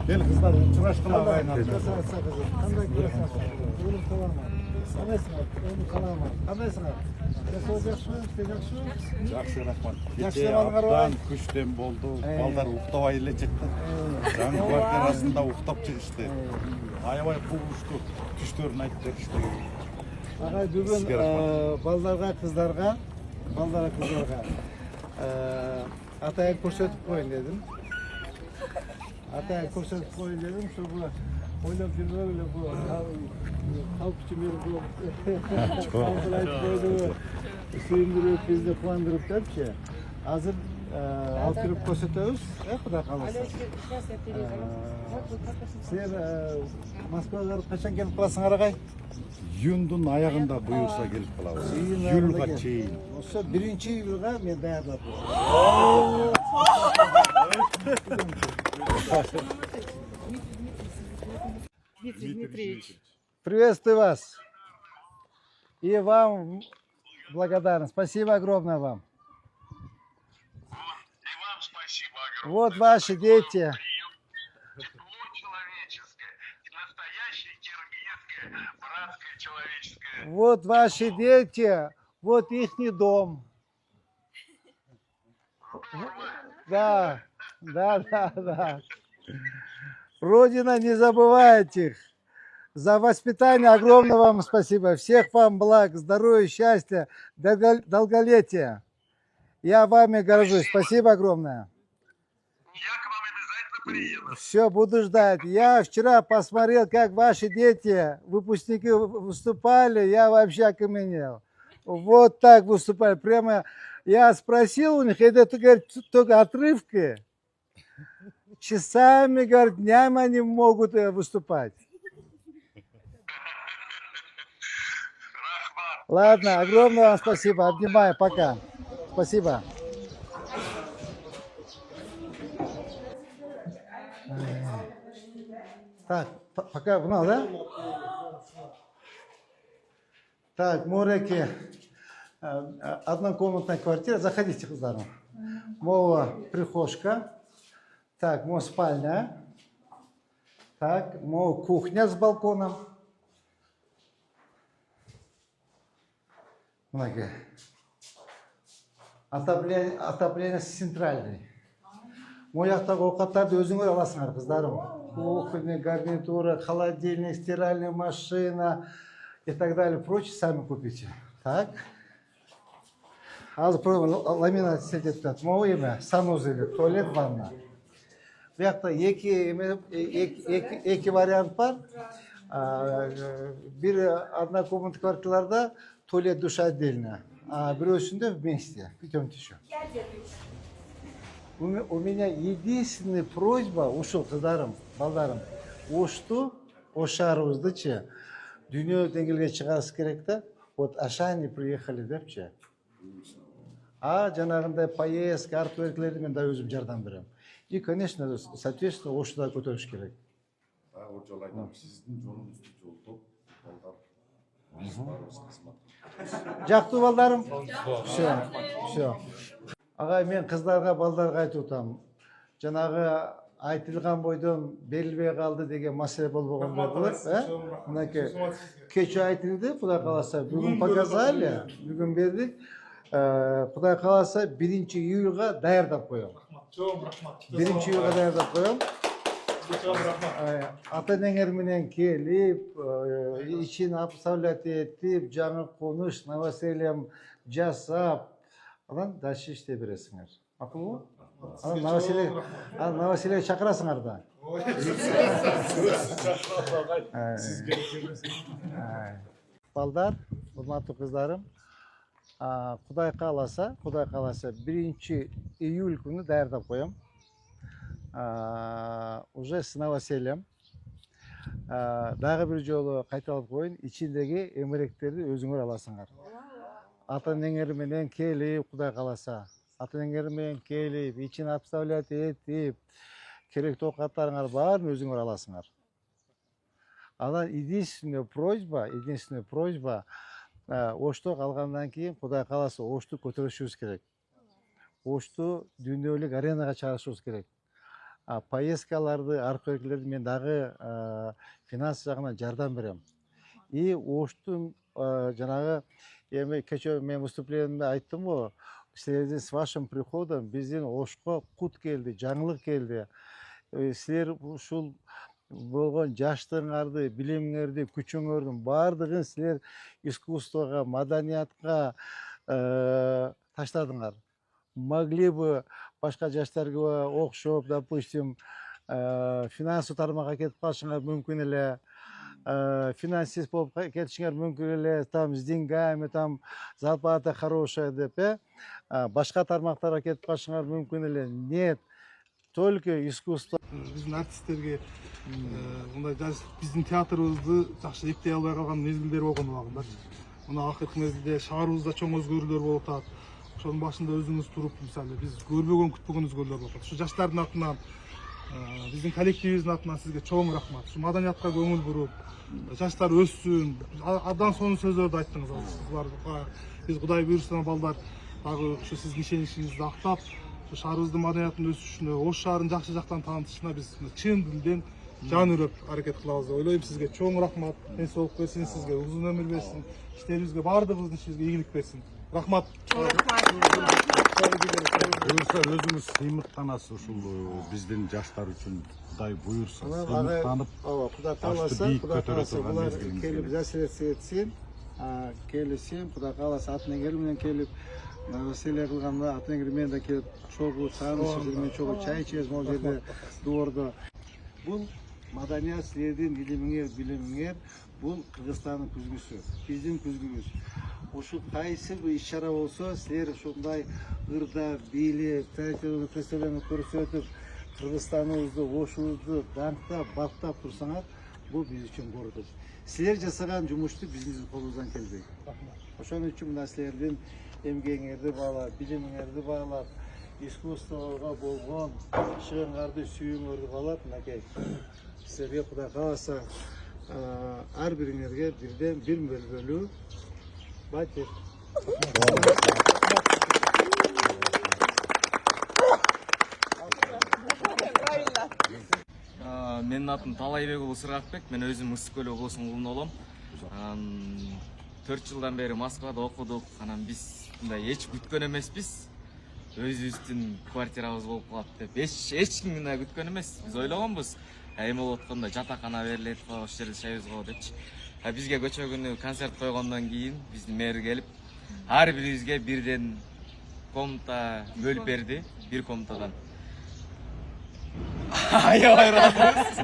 Gel kızlar, uçuraşkın ağayla. Qanday ko'raman? Qanday qalaman? Qandaysizlar? Yaxshi, yaxshi. Жақсы, рахмат. Жақсы, Кеше балалар бар. аптан күштен болды. Балдар уктабай эле чыкты. Жаңы квартирасында уктап чыгышты. Аябай кубушту. Түштөрүн айтып беришти. Agay бүгін балдарға, қыздарға атайын көрсетіп қойын дедім. Сол бұл ойлап жүрмегіле бұл қалып күшімері бұл қалпылайтып қойды. Сүйіндіріп, бізді қуандырып депші. Азыр алып кіріп көрсетеміз, құда қаласа. Сен Москваға қашан келіп қаласың Арағай? Июндун аягында буюрса келип калабыз. Июлга чейин. Ошо 1-июлга мен даярдап Дмитрий Дмитриевич. Приветствую вас. И вам благодарен. Спасибо огромное вам. И вам спасибо огромное. Вот ваши дети. Тепло человеческое, настоящее киргизское, братское человеческое. Вот ваши дети. Вот ихний дом. Да. Родина не забывает их. За воспитание огромное вам спасибо. Всех вам благ, здоровья, счастья, долголетия. Я вами горжусь. Спасибо огромное. Я к вам обязательно приеду. Все, буду ждать. Я вчера посмотрел, как ваши дети, выпускники выступали. Я вообще окаменел. Вот так выступали. Прямо я спросил у них, это, говорит, только отрывки. Часами, говорит, днями они могут выступать. Ладно, огромное вам спасибо. Обнимаю, пока. Спасибо. Так, пока вновь, да? Так, Муреки, однокомнатная квартира. Заходите, кузару. Мова прихожка. Так, мова спальня. Так, мова кухня с балконом. Многие. Отопление центральный. Мой яқтағы овқаттарды өзіңер аласыңар, қыздарым. Кухня, гарнитура, холодильник, стиральная машина и так далее. Прочее сами купите. Так. Азыр ламинат сетет тұтады. Мой еме, санузел, туалет, ванна. Bu yakta iki varyant var. Bir однокомнатный квартираларда туалет, душ отдельно. А бирөөсүндө вместе. Питом тишо. У меня единственная просьба, ушел кыздарым, балдарым, ошту, ошарыбыздычы, дүйнө деңгээлге чыгарыш керек да. Вот ашани приехали депчи. А жанагындай поездка, артверклерди мен да өзүм жардам берем. И, конечно, соответственно, оштуда көтөрүш керек. О жол айтам, сиздин жолуңузду жолдоп, балдар барыбыз кызмат. Жактуу балдарым? Все. Агай, мен кыздарга, балдарга айтып атам. Жанагы айтылган бойдон берилбей калды деген маселе болбогон болот, Мынакей кече айтылды, Кудай кааласа, бүгүн показали, бүгүн бердик. Кудай кааласа 1-июлга даярдап коем. 1-июлга даярдап коем. Ата-энеңер менен келип, ичин обставлять этип, жаңы конуш, новоселием жасап, анан дальше иштей бересиңер. Макулбу? Новоселие чакырасыңар да. Балдар, урматтуу кыздарым, Кудай кааласа 1-июль күнү даярдап коем. Уже с новоселием. Дагы бир жолу кайталап коеюн, ичиндеги эмеректерди өзүңөр аласыңар. Ата-энеңер менен келип, Кудай кааласа, ата-энеңер менен келип, ичин обставлять этип, керектүү оокаттарыңар баарын өзүңөр аласыңар. Анан единственная просьба, ошту калгандан кийин Кудай кааласа ошту көтөрүшүбүз керек. Ошту дүйнөлүк аренага чыгарышыбыз керек. поездкаларды, археологияларды мен дагы финанс жагынан жардам берем. И Оштун жанагы эми кечээ мен выступлениемде айттым го, силердин с вашим приходом биздин Ошко кут келди, жаңылык келди. Силер ушул болгон жаштыгыңарды, билимиңерди, күчүңөрдүн баардыгын силер искусствого, маданиятка таштадыңар. Могли бы башка жаштарга окшоп, допустим, финансовый тармакка кетип калышыңар мүмкүн эле, финансист болуп кетишиңер мүмкүн эле, там с деньгами, там зарплата хорошая деп, башка тармактарга кетип калышыңар мүмкүн эле. Нет, только искусство. Биздин артисттерге мындай биздин театрыбызды жакшы эптей албай калган мезгилдер болгон убагында. Мына акыркы мезгилде шаарыбызда чоң өзгөрүүлөр болуп атат. Ошонун башында өзүңүз туруп, мисалы биз көрбөгөн, күтпөгөн өзгөрүүлөр болуп атат. Ушу жаштардын атынан, биздин коллективибиздин атынан сизге чоң рахмат. Ушу маданиятка көңүл буруп, жаштар өссүн. Абдан сонун сөздөрдү айттыңыз. Биз Кудай буйрса балдар дагы ушу сиздин ишеничиңизди актап, шаарыбыздын маданиятынын өсүшүнө, Ош шаарын жакшы жактан таанытышына биз чын дилден жан үрөп аракет кылабыз деп ойлойм. Сизге чоң рахмат. Денсаулык берсин, сизге узун өмүр берсин, иштерибизге, баардыгыбыздын ишибизге ийгилик берсин. Рахмат. Буюрса өзүңүз сыймыктанасыз ушул биздин жаштар үчүн Кудай буюрса сыймыктанып, Кудай кааласа, булар келип заселиться этсин, келишим, Кудай кааласа атнегер менен келип, Василия кылганда атнегер менен да келип, чогуу таанышып, мен чогуу чай ичебиз могул жерде дуордо. Бул маданият силердин илимиңер, билимиңер, бул Кыргызстандын күзгүсү, биздин күзгүбүз. Ушу кайсы бир иш-чара болсо, силер ушундай ырдап, бийлеп, представление көрсөтүп, Кыргызстаныбызды, Ошубузду даңктап, бактап турсаңар, бул биз үчүн гордость. Силер жасаган жумушту биздин колубуздан келбейт. Ошон үчүн мына силердин эмгегиңерди баалап, билимиңерди баалап, искусствого болгон чыгымдарды, сүйүүңөрдү баалап, мынакей силерге Кудай кааласа ар бириңерге бирден бир бөлбөлүү батир. Менин атым Талайбек уулу Сыргакбек. Мен өзүм Ысык-Көл облусунун уулуна болом. 4 жылдан бери Москвада окудук. Анан биз мындай эч күткөн эмеспиз. Өзүбүздүн квартирабыз болуп калат деп эч ким мына күткөн эмес. Биз ойлогонбуз. Эми болуп атканда жатакана берилет, ошол жерде жашайбыз го депчи. Бизге көчө күнү концерт койгондон кийин биздин мэр келип, ар бирибизге бирден комната бөлүп берди, бир комнатадан. Аябай ыраазыбыз.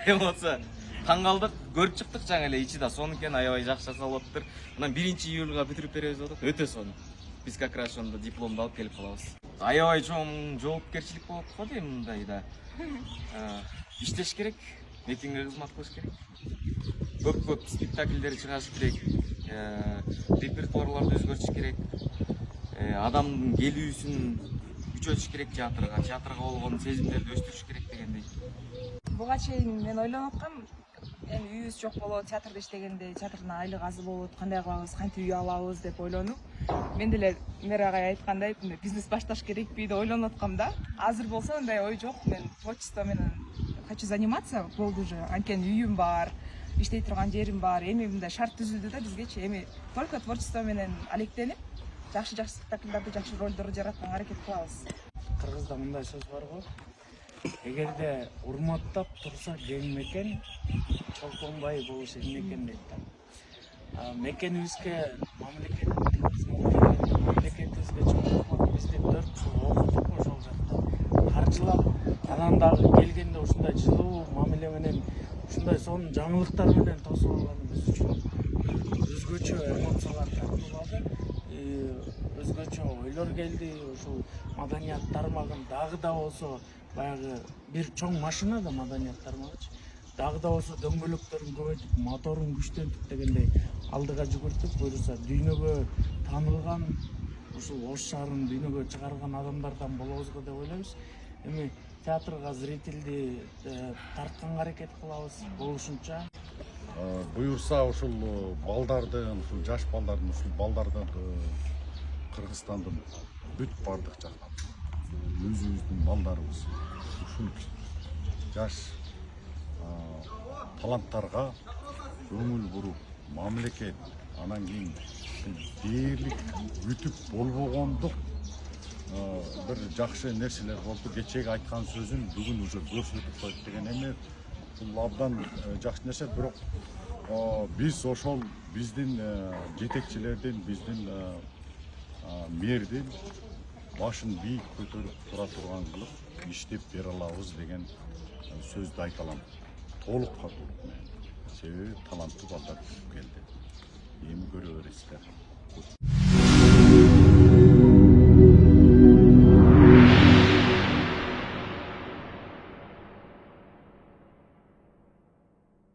Эми болсо таң калдык, көрүп чыктык жаңы эле ичи да сонун экен, аябай жакшы жасалып атыптыр. Мына 1-июлга бүтүрүп беребиз деп атат. Өтө сонун. Биз как раз ошондо дипломду алып келип калабыз. Аябай чоң жоопкерчилик болот го дейм мындайда. Иштеш керек, мекенге кызмат кылыш керек. Көп спектакльдер чыгаш керек, репертуарларды өзгөртүш керек, адамдын келүүсүн күчөтүш керек театрга болгон сезимдерди өстүрүш керек дегендей. Буга чейин мен ойлонуп аткам, эми үйүбүз жок болот, театрда иштегенде театрдын айлыгы аз болот, кандай кылабыз, кантип үй алабыз деп ойлонуп, мен деле мэр агай айткандай бизнес башташ керекпи деп ойлонуп аткам да. Азыр болсо андай ой жок, мен творчество менен хочу заниматься, болду уже, анткени үйүм бар, иштей турган жерим бар, эми мындай шарт түзүлдү да бизгечи, эми только творчество менен алектенип, жакшы спектакльдарды, жакшы ролдорду жаратканга аракет кылабыз. Кыргызда мындай сөз бар го. Эгерде урматтап турса кең мекен, чолпонбай болушу мекен дейт да. Мекенибизге, мамлекетибизге чоң рахмат. Бизди 4 жыл окутуп ошол жакта каржылап, анан дагы келгенде ушундай жылуу мамиле менен, ушундай сонун жаңылыктар менен тосуп алганыбыз үчүн өзгөчө эмоциялар тартуулады. Өзгөчө ойлор келди. Ушул маданият тармагын дагы да болсо баягы бир чоң машина да маданият тармагычы. Дагы да болсо дөңгөлөктөрүн көбөйтүп, моторун күчтөнтүп дегендей алдыга жүгүртүп, буюрса дүйнөгө таанылган ушул Ош шаарын дүйнөгө чыгарган адамдардан болобуз го деп ойлойбуз. Эми театрга зрительди тартканга аракет кылабыз болушунча. Буюрса ушул балдардын, ушул жаш балдардын, Кыргызстандын бүт бардык жактан өзүбүздүн балдарыбыз ушул жаш таланттарға көңіл буруп, мамлекет, анан кийин дээрлик бүтүп болбогондук bir жакшы нерселер болду. Кечеги айткан сөзүн бүгүн уже көрсөтүп койду деген эми бул абдан жакшы нерсе. Бирок биз ошол биздин жетекчилердин, биздин мэрдин башын бийик көтөрүп тура турган кылып иштеп бере алабыз деген сөздү айта алам. Толук катуу менен. Себеби таланттуу балдар келди. Эми көрө бересиздер.